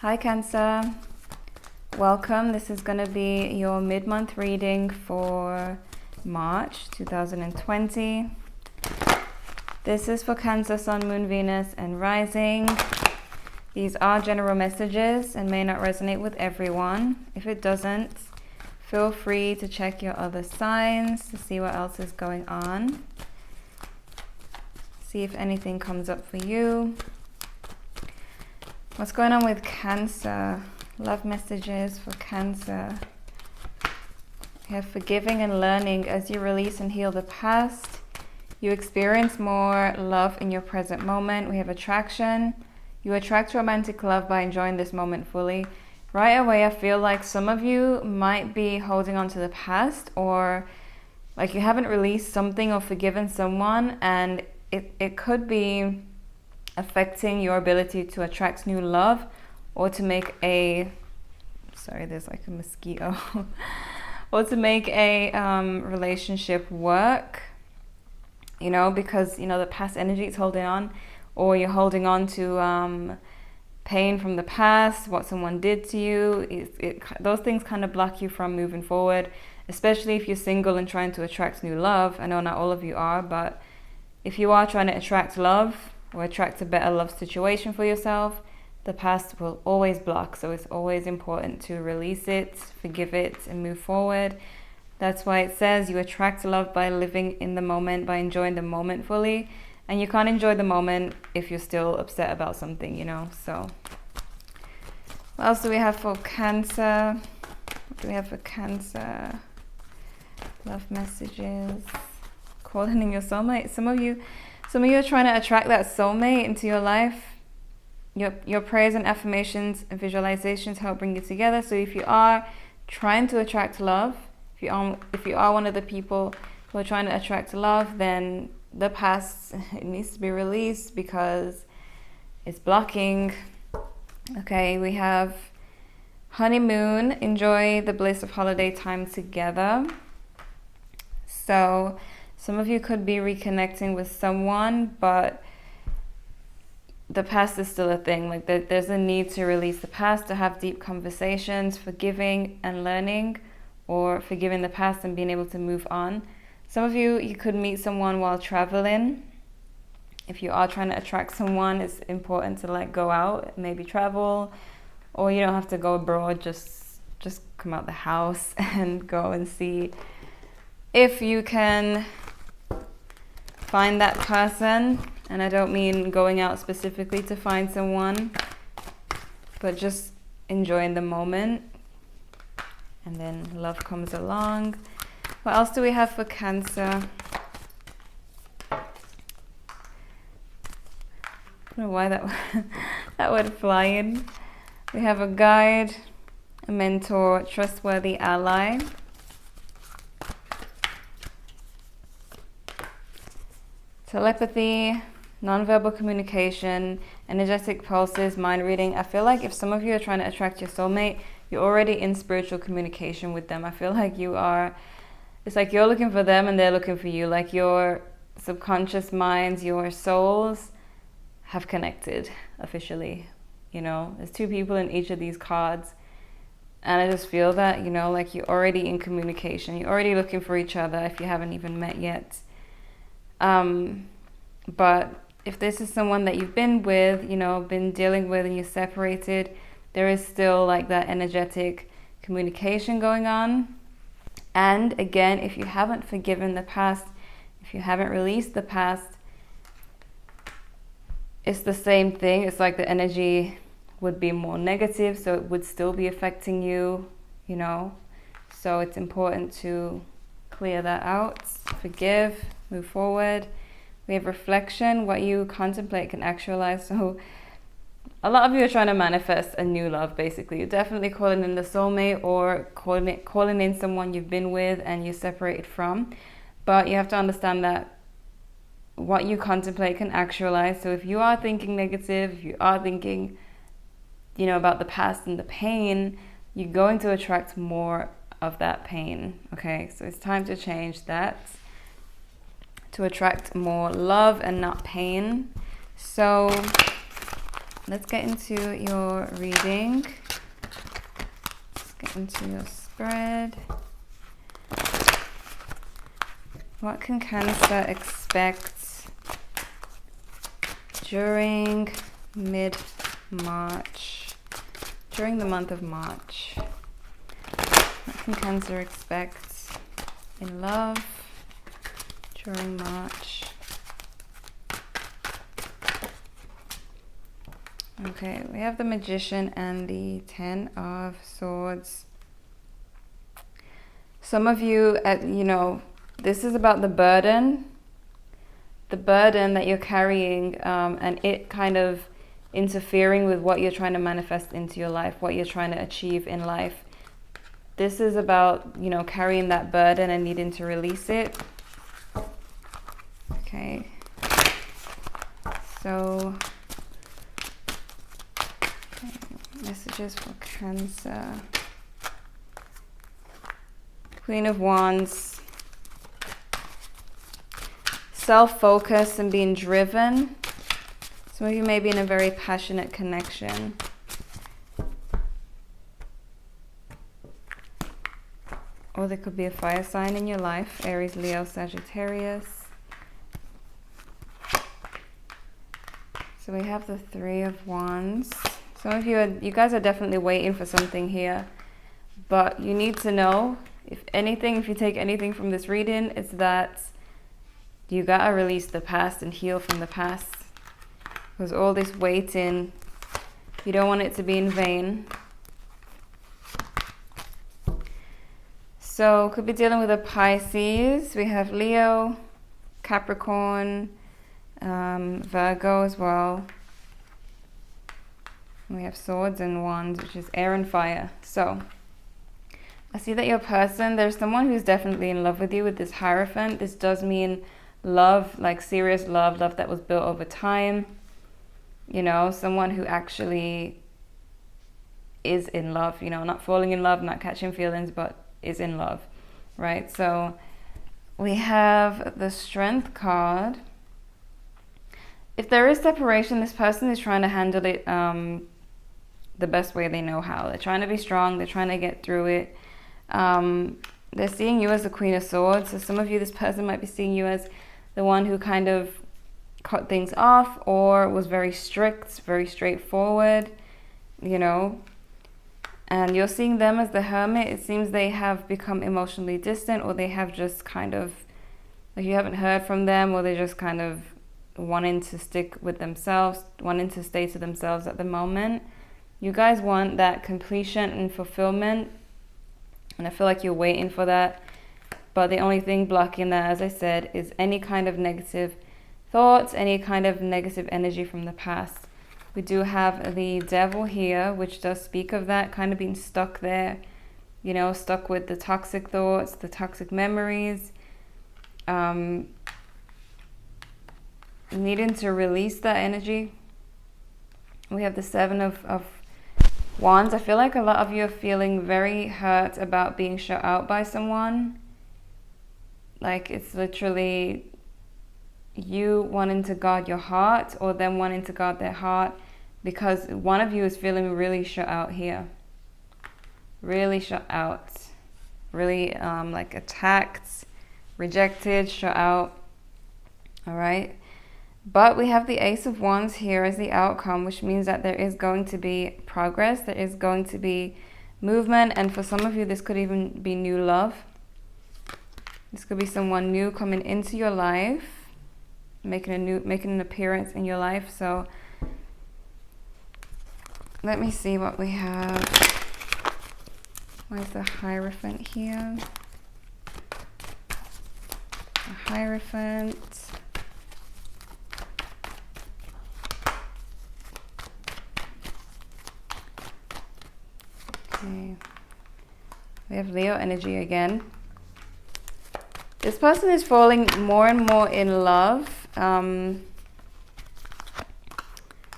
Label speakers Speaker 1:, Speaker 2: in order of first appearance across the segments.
Speaker 1: Hi Cancer, welcome. This is going to be your mid-month reading for March 2020. This is for Cancer, Sun, Moon, Venus, and Rising. These are general messages and may not resonate with everyone. If it doesn't, feel free to check your other signs to see what else is going on. See if anything comes up for you. What's going on with Cancer? Love messages for Cancer. We have forgiving and learning. As you release and heal the past, you experience more love in your present moment. We have attraction. You attract romantic love by enjoying this moment fully. Right away, I feel like some of you might be holding on to the past, or like you haven't released something or forgiven someone, and it could be affecting your ability to attract new love or to make a, sorry, there's like a mosquito, or to make a relationship work, you know, because, you know, the past energy is holding on, or you're holding on to pain from the past, what someone did to you. Those things kind of block you from moving forward, especially if you're single and trying to attract new love. I know not all of you are, but if you are trying to attract love or attract a better love situation for yourself, the past will always block. So it's always important to release it, forgive it, and move forward. That's why it says you attract love by living in the moment, by enjoying the moment fully. And you can't enjoy the moment if you're still upset about something, you know. So what else do we have for Cancer? What do we have for Cancer? Love messages. Calling in your soulmate. Some of you are trying to attract that soulmate into your life. Your prayers and affirmations and visualizations help bring you together. So if you are trying to attract love, if you are one of the people who are trying to attract love, then the past, it needs to be released because it's blocking. Okay, we have honeymoon. Enjoy the bliss of holiday time together. So some of you could be reconnecting with someone, but the past is still a thing. Like there's a need to release the past, to have deep conversations, forgiving and learning, or forgiving the past and being able to move on. Some of you could meet someone while traveling. If you are trying to attract someone, it's important to like go out, maybe travel, or you don't have to go abroad, just come out the house and go and see if you can find that person. And I don't mean going out specifically to find someone, but just enjoying the moment, and then love comes along. What else do we have for Cancer? I don't know why that word flying. We have a guide, a mentor, trustworthy ally. Telepathy, nonverbal communication, energetic pulses, mind reading. I feel like if some of you are trying to attract your soulmate, you're already in spiritual communication with them. I feel like it's like you're looking for them and they're looking for you. Like your subconscious minds, your souls have connected officially. You know, there's two people in each of these cards. And I just feel that, you know, like you're already in communication. You're already looking for each other if you haven't even met yet. But if this is someone that you've been with, you know, been dealing with, and you're separated, there is still like that energetic communication going on. And again, if you haven't forgiven the past, if you haven't released the past, it's the same thing. It's like the energy would be more negative, so it would still be affecting you, you know. So it's important to clear that out, forgive, move forward. We have reflection. What you contemplate can actualize. So a lot of you are trying to manifest a new love, basically. You're definitely calling in the soulmate, or calling in someone you've been with and you're separated from. But you have to understand that what you contemplate can actualize. So if you are thinking negative, if you are thinking, you know, about the past and the pain, you're going to attract more of that pain. Okay, so it's time to change that, to attract more love and not pain. So let's get into your reading. Let's get into your spread. What can Cancer expect during mid-March, during the month of March? What can Cancer expect in love during March? Okay, we have the Magician and the Ten of Swords. Some of you, you know, this is about the burden that you're carrying, and it kind of interfering with what you're trying to manifest into your life, what you're trying to achieve in life. This is about, you know, carrying that burden and needing to release it. Okay. So, messages for Cancer. Queen of Wands. Self-focus and being driven. Some of you may be in a very passionate connection. Or there could be a fire sign in your life. Aries, Leo, Sagittarius. So we have the Three of Wands. Some of you guys are definitely waiting for something here. But you need to know, if you take anything from this reading, it's that you gotta release the past and heal from the past. Because all this waiting, you don't want it to be in vain. So could be dealing with a Pisces. We have Leo, Capricorn, Virgo as well. We have Swords and Wands, which is air and fire. So I see that your person, there's someone who's definitely in love with you with this Hierophant. This does mean love, like serious love that was built over time. You know, someone who actually is in love, you know, not falling in love, not catching feelings, but is in love, right? So we have the Strength card. If there is separation, this person is trying to handle it the best way they know how. They're trying to be strong. They're trying to get through it. They're seeing you as the Queen of Swords. So some of you, this person might be seeing you as the one who kind of cut things off or was very strict, very straightforward, you know. And you're seeing them as the Hermit. It seems they have become emotionally distant, or they have just kind of, like, you haven't heard from them, or they're just kind of wanting to stick with themselves, wanting to stay to themselves at the moment. You guys want that completion and fulfillment, and I feel like you're waiting for that. But the only thing blocking that, as I said, is any kind of negative thoughts, any kind of negative energy from the past. We do have the Devil here, which does speak of that, kind of being stuck there, you know, stuck with the toxic thoughts, the toxic memories, needing to release that energy. We have the Seven of Wands. I feel like a lot of you are feeling very hurt about being shut out by someone. Like, it's literally you wanting to guard your heart, or them wanting to guard their heart, because one of you is feeling really shut out here. Really shut out. Really like attacked, rejected, shut out. All right. But we have the Ace of Wands here as the outcome, which means that there is going to be progress. There is going to be movement. And for some of you, this could even be new love. This could be someone new coming into your life, making an appearance in your life. So let me see what we have. Where's the Hierophant here? The Hierophant. Okay. We have Leo energy again. This person is falling more and more in love.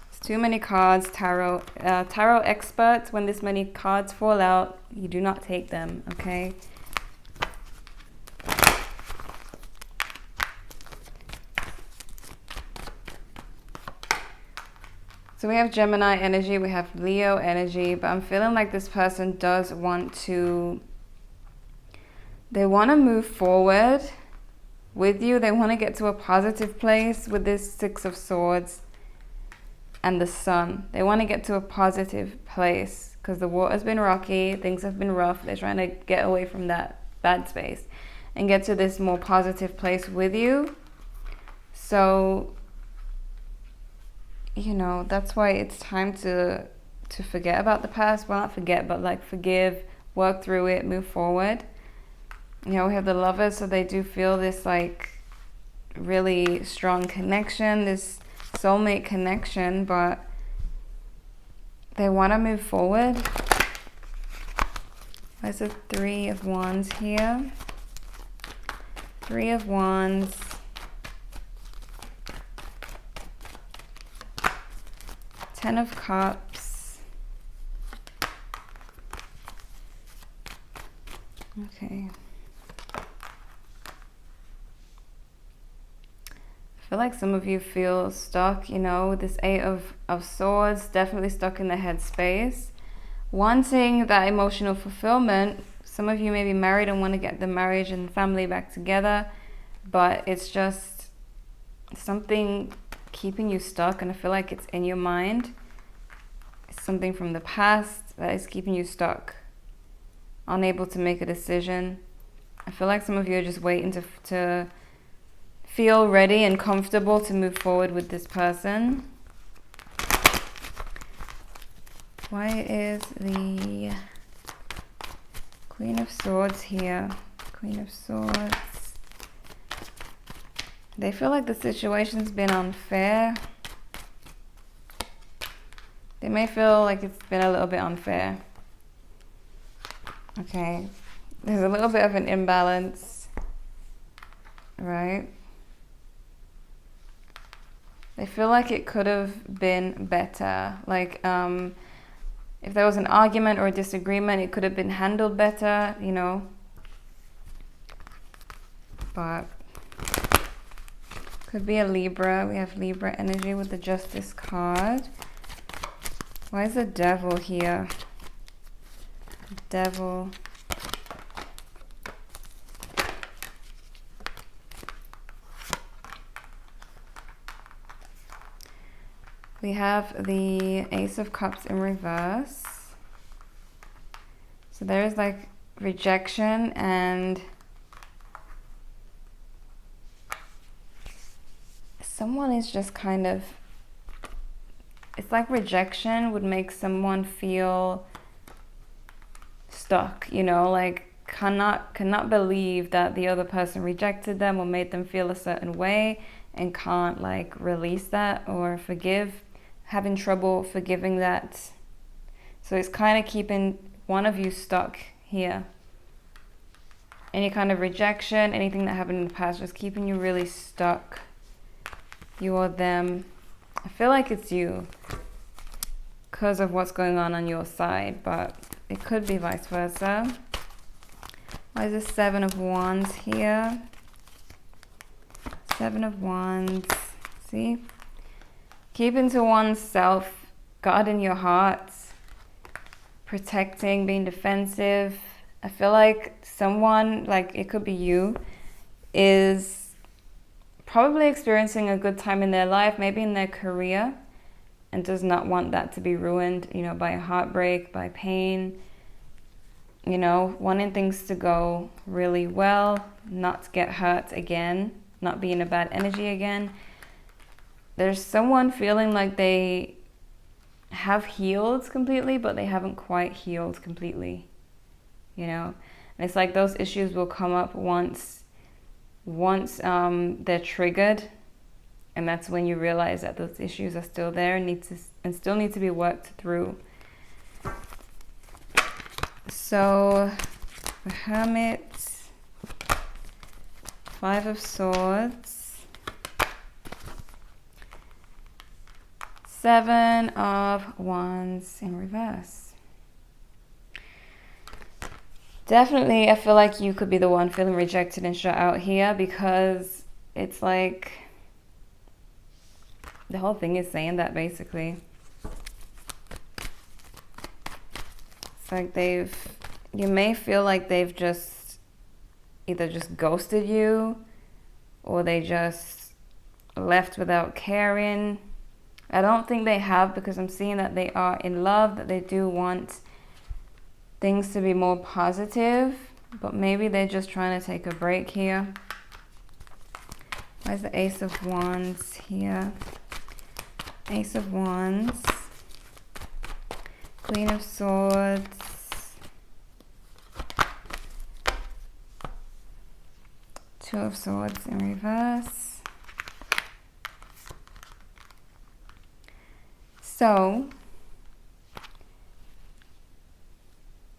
Speaker 1: It's too many cards, tarot. Tarot experts, when this many cards fall out, you do not take them, okay? So we have Gemini energy, we have Leo energy, but I'm feeling like this person does want to, they want to move forward with you. They want to get to a positive place with this Six of Swords and the Sun. They want to get to a positive place because the water's been rocky, things have been rough. They're trying to get away from that bad space and get to this more positive place with you. So, you know, that's why it's time to forget about the past. Well, not forget, but like forgive, work through it, move forward. You know, we have the Lovers, so they do feel this like really strong connection, this soulmate connection, but they want to move forward. There's a Three of Wands here. Three of Wands. Ten of Cups. Okay. I feel like some of you feel stuck, you know, this Eight of Swords, definitely stuck in the head space. Wanting that emotional fulfillment. Some of you may be married and want to get the marriage and family back together, but it's just something keeping you stuck, and I feel like it's in your mind. It's something from the past that is keeping you stuck, unable to make a decision. I feel like some of you are just waiting to feel ready and comfortable to move forward with this person. Why is the Queen of Swords here? Queen of Swords. They feel like the situation's been unfair. They may feel like it's been a little bit unfair. Okay. There's a little bit of an imbalance, right? They feel like it could have been better. Like, if there was an argument or a disagreement, it could have been handled better, you know. But could be a Libra. We have Libra energy with the Justice card. Why is the Devil here? Devil. We have the Ace of Cups in reverse. So there's like rejection and someone is just kind of, it's like rejection would make someone feel stuck, you know, like cannot believe that the other person rejected them or made them feel a certain way and can't like release that or forgive, having trouble forgiving that. So it's kind of keeping one of you stuck here. Any kind of rejection, anything that happened in the past, just keeping you really stuck. You or them. I feel like it's you because of what's going on your side, but it could be vice versa. Why is this Seven of Wands here? Seven of Wands. See? Keeping to oneself, guarding your heart, protecting, being defensive. I feel like someone, like it could be you, is probably experiencing a good time in their life, maybe in their career, and does not want that to be ruined, you know, by a heartbreak, by pain, you know, wanting things to go really well, not to get hurt again, not be in a bad energy again. There's someone feeling like they have healed completely, but they haven't quite healed completely, you know. And it's like those issues will come up once they're triggered, and that's when you realize that those issues are still there and still need to be worked through. So the Hermit, Five of Swords, Seven of Wands in reverse. Definitely, I feel like you could be the one feeling rejected and shut out here, because it's like the whole thing is saying that basically. like you may feel like they've just either just ghosted you or they just left without caring. I don't think they have, because I'm seeing that they are in love, that they do want things to be more positive, but maybe they're just trying to take a break here. Where's the Ace of Wands here? Ace of Wands, Queen of Swords, Two of Swords in reverse. So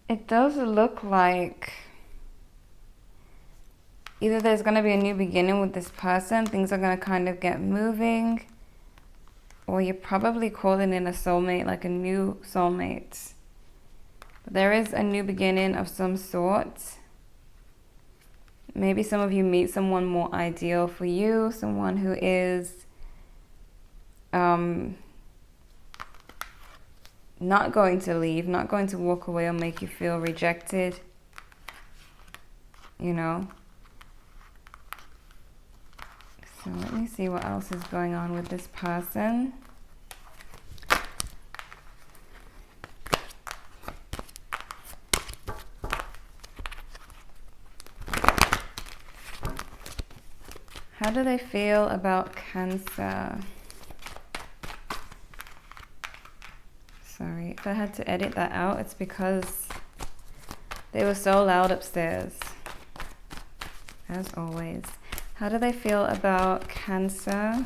Speaker 1: it does look like either there's going to be a new beginning with this person, things are going to kind of get moving, or you're probably calling in a soulmate, like a new soulmate. But there is a new beginning of some sort. Maybe some of you meet someone more ideal for you, someone who is not going to leave, not going to walk away or make you feel rejected, you know. So let me see what else is going on with this person. How do they feel about Cancer? Sorry, if I had to edit that out, it's because they were so loud upstairs. As always. How do they feel about Cancer?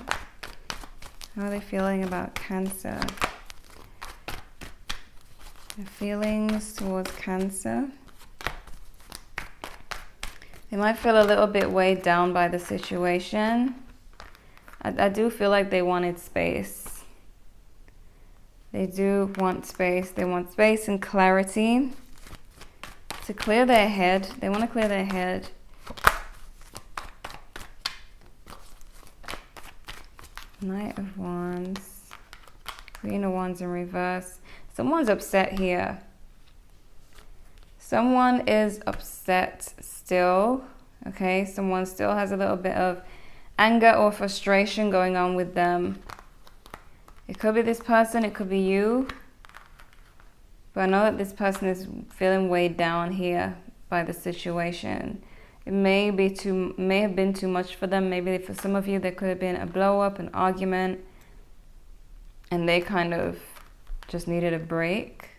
Speaker 1: How are they feeling about Cancer? Their feelings towards Cancer. They might feel a little bit weighed down by the situation. I do feel like they wanted space. They do want space. They want space and clarity to clear their head. They want to clear their head. Knight of Wands. Queen of Wands in reverse. Someone's upset here. Someone is upset still, okay? Someone still has a little bit of anger or frustration going on with them. It could be this person, it could be you. But I know that this person is feeling weighed down here by the situation. It may have been too much for them. Maybe for some of you, there could have been a blow up, an argument, and they kind of just needed a break.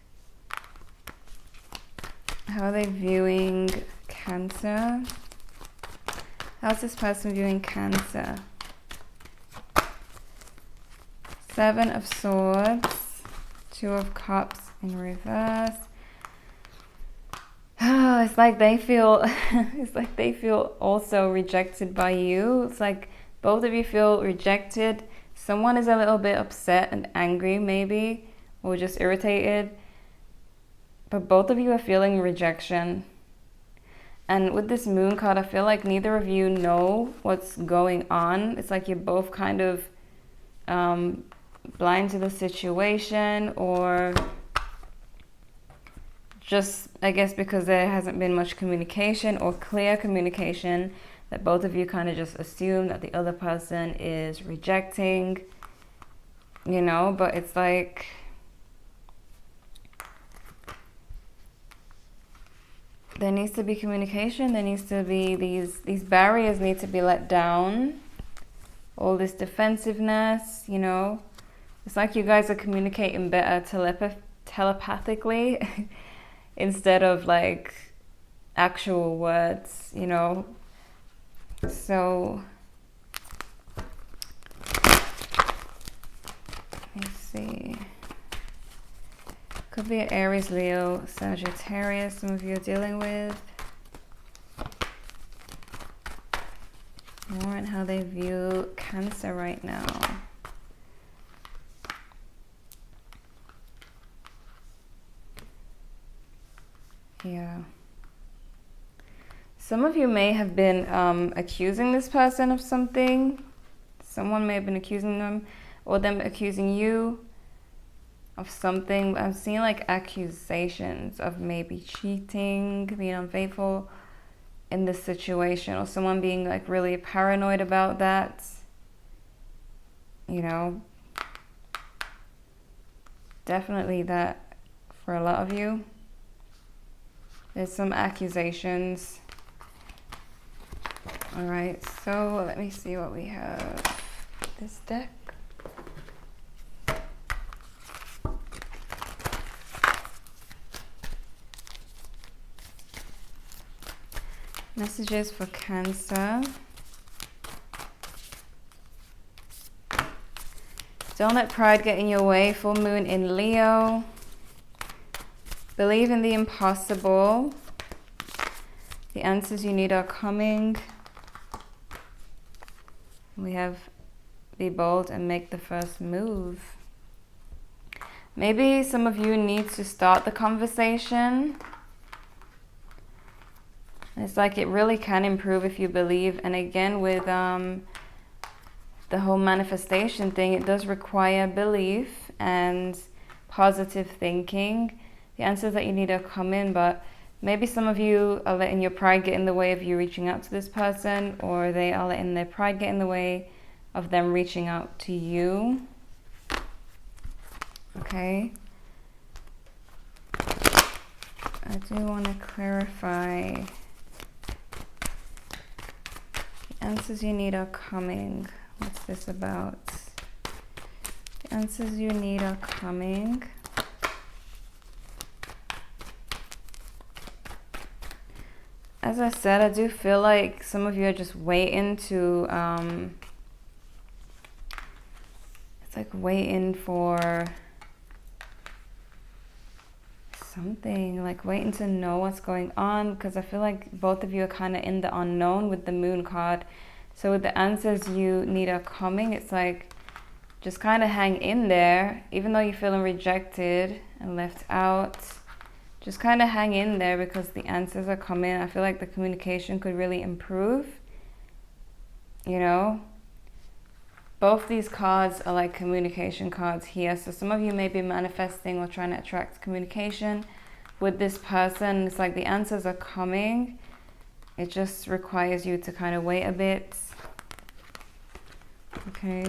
Speaker 1: How are they viewing Cancer? How's this person viewing Cancer? Seven of Swords, Two of Cups in reverse. Oh, it's like they feel also rejected by you. It's like both of you feel rejected. Someone is a little bit upset and angry maybe, or just irritated. But both of you are feeling rejection. And with this Moon card, I feel like neither of you know what's going on. It's like you're both kind of blind to the situation, or just, I guess, because there hasn't been much communication or clear communication, that both of you kind of just assume that the other person is rejecting, you know. But it's like there needs to be communication. There needs to be these barriers need to be let down. All this defensiveness, you know. It's like you guys are communicating better telepathically instead of like actual words, you know. So let me see. Could be an Aries, Leo, Sagittarius some of you are dealing with. More on how they view Cancer right now. Yeah. Some of you may have been accusing this person of something. Someone may have been accusing them, or them accusing you. of something. I'm seeing like accusations of maybe cheating, being unfaithful in this situation, or someone being like really paranoid about that, you know. Definitely that for a lot of you. There's some accusations. All right, so let me see what we have. This deck. Messages for Cancer. Don't let pride get in your way. Full moon in Leo. Believe in the impossible. The answers you need are coming. We have be bold and make the first move. Maybe some of you need to start the conversation. It's like it really can improve if you believe. And again, with the whole manifestation thing, it does require belief and positive thinking. The answers that you need are coming, but maybe some of you are letting your pride get in the way of you reaching out to this person, or they are letting their pride get in the way of them reaching out to you. Okay. I do want to clarify. The answers you need are coming. What's this about? The answers you need are coming. As I said, I do feel like some of you are just waiting to, it's like waiting for something, like waiting to know what's going on, because I feel like both of you are kind of in the unknown with the moon card. So with the answers you need are coming, it's like just kind of hang in there, even though you're feeling rejected and left out. Just kind of hang in there because the answers are coming. I feel like the communication could really improve. You know, both these cards are like communication cards here. So some of you may be manifesting or trying to attract communication with this person. It's like the answers are coming. It just requires you to kind of wait a bit. Okay.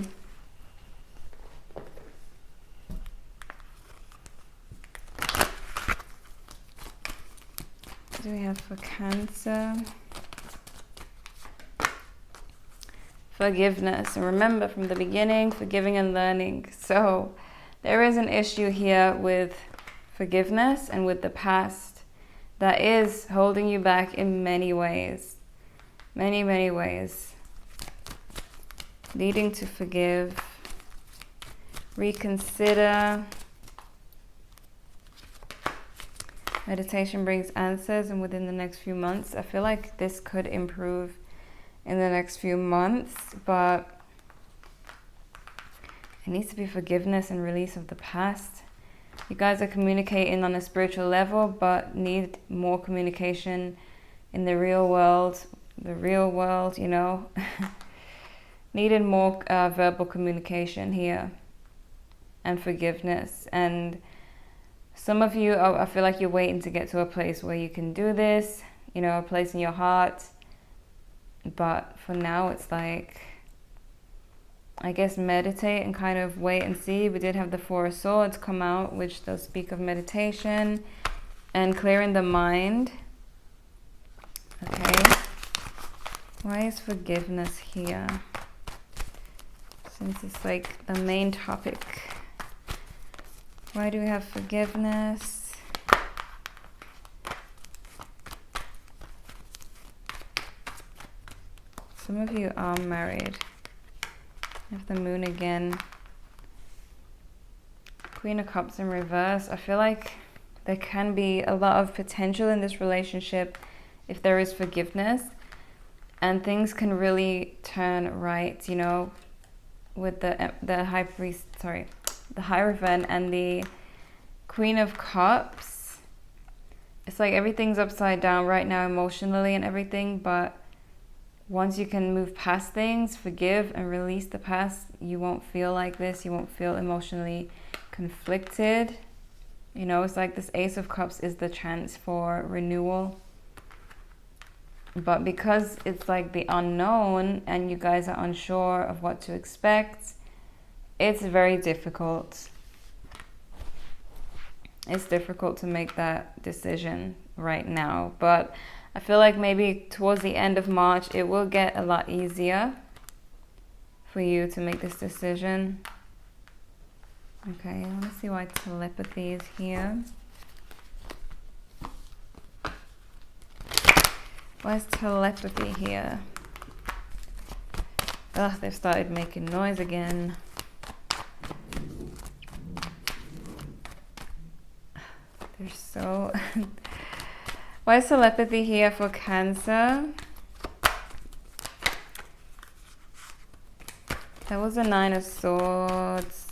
Speaker 1: What do we have for Cancer? Forgiveness. And remember from the beginning, forgiving and learning. So there is an issue here with forgiveness and with the past that is holding you back in many ways. Many, many ways. Needing to forgive, reconsider. Meditation brings answers, and within the next few months, I feel like this could improve in the next few months, but it needs to be forgiveness and release of the past. You guys are communicating on a spiritual level, but need more communication in the real world. The real world, you know. Needed more verbal communication here and forgiveness. And some of you, I feel like you're waiting to get to a place where you can do this, you know, a place in your heart. But for now, it's like, I guess, meditate and kind of wait and see. We did have the Four of Swords come out, which does speak of meditation and clearing the mind. Okay. Why is forgiveness here? Since it's like the main topic. Why do we have forgiveness? Some of you are married. You have the moon again. Queen of Cups in reverse. I feel like there can be a lot of potential in this relationship if there is forgiveness. And things can really turn right, you know, with the High Priest, the Hierophant and the Queen of Cups. It's like everything's upside down right now emotionally and everything, but once you can move past things, forgive and release the past, you won't feel like this. You won't feel emotionally conflicted. You know, it's like this Ace of Cups is the chance for renewal. But because it's like the unknown and you guys are unsure of what to expect, it's very difficult. It's difficult to make that decision right now. But I feel like maybe towards the end of March, it will get a lot easier for you to make this decision. Okay, let's see why telepathy is here. Why is telepathy here? Ugh, they've started making noise again. They're so... Why is telepathy here for Cancer? That was a Nine of Swords.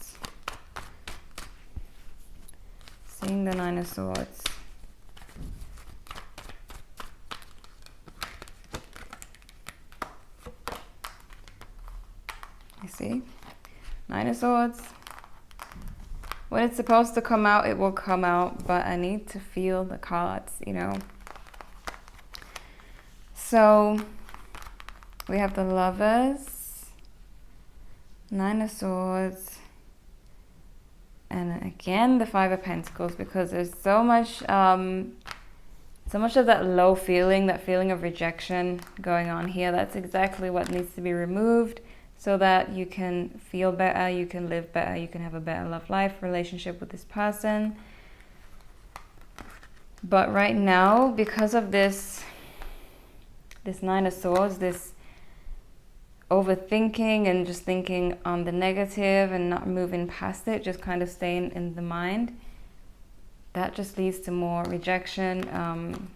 Speaker 1: Seeing the Nine of Swords. You see? Nine of Swords. When it's supposed to come out, it will come out, but I need to feel the cards, you know. So, we have the Lovers, Nine of Swords, and again the Five of Pentacles, because there's so much of that low feeling, that feeling of rejection going on here. That's exactly what needs to be removed, so that you can feel better, you can live better, you can have a better love life, relationship with this person. But right now, because of this Nine of Swords, this overthinking and just thinking on the negative and not moving past it, just kind of staying in the mind, that just leads to more rejection,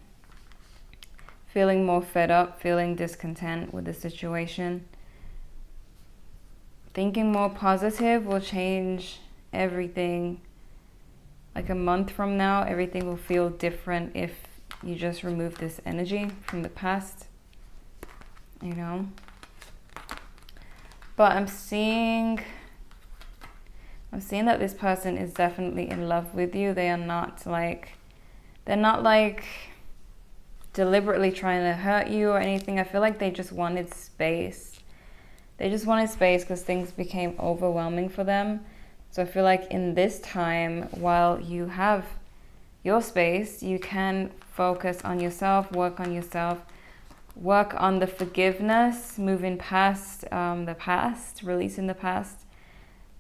Speaker 1: feeling more fed up, feeling discontent with the situation. Thinking more positive will change everything. Like a month from now, everything will feel different if you just remove this energy from the past, you know. But I'm seeing that this person is definitely in love with you. They're not like deliberately trying to hurt you or anything. I feel like they just wanted space. They just wanted space because things became overwhelming for them. So I feel like in this time, while you have your space, you can focus on yourself, work on the forgiveness, moving past the past, releasing the past.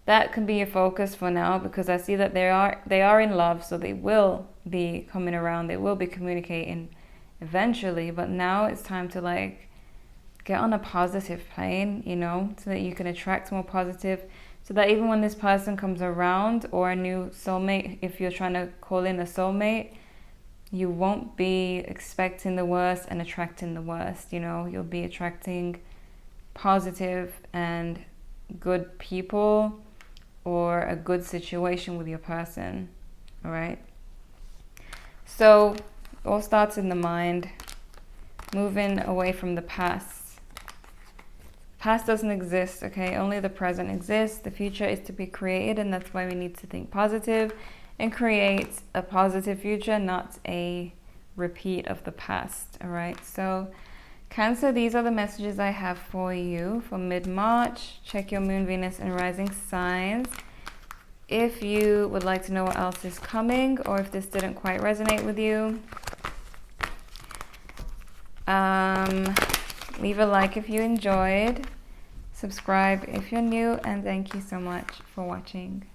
Speaker 1: That can be your focus for now, because I see that they are in love, so they will be coming around, they will be communicating eventually. But now it's time to like get on a positive plane, you know, so that you can attract more positive, so that even when this person comes around, or a new soulmate, if you're trying to call in a soulmate, you won't be expecting the worst and attracting the worst, you know. You'll be attracting positive and good people, or a good situation with your person, all right? So it all starts in the mind, moving away from the past. Past doesn't exist, okay? Only the present exists. The future is to be created, and that's why we need to think positive and create a positive future, not a repeat of the past, all right? So Cancer, these are the messages I have for you for mid-March. Check your moon, Venus, and rising signs. If you would like to know what else is coming, or if this didn't quite resonate with you, leave a like if you enjoyed, subscribe if you're new, and thank you so much for watching.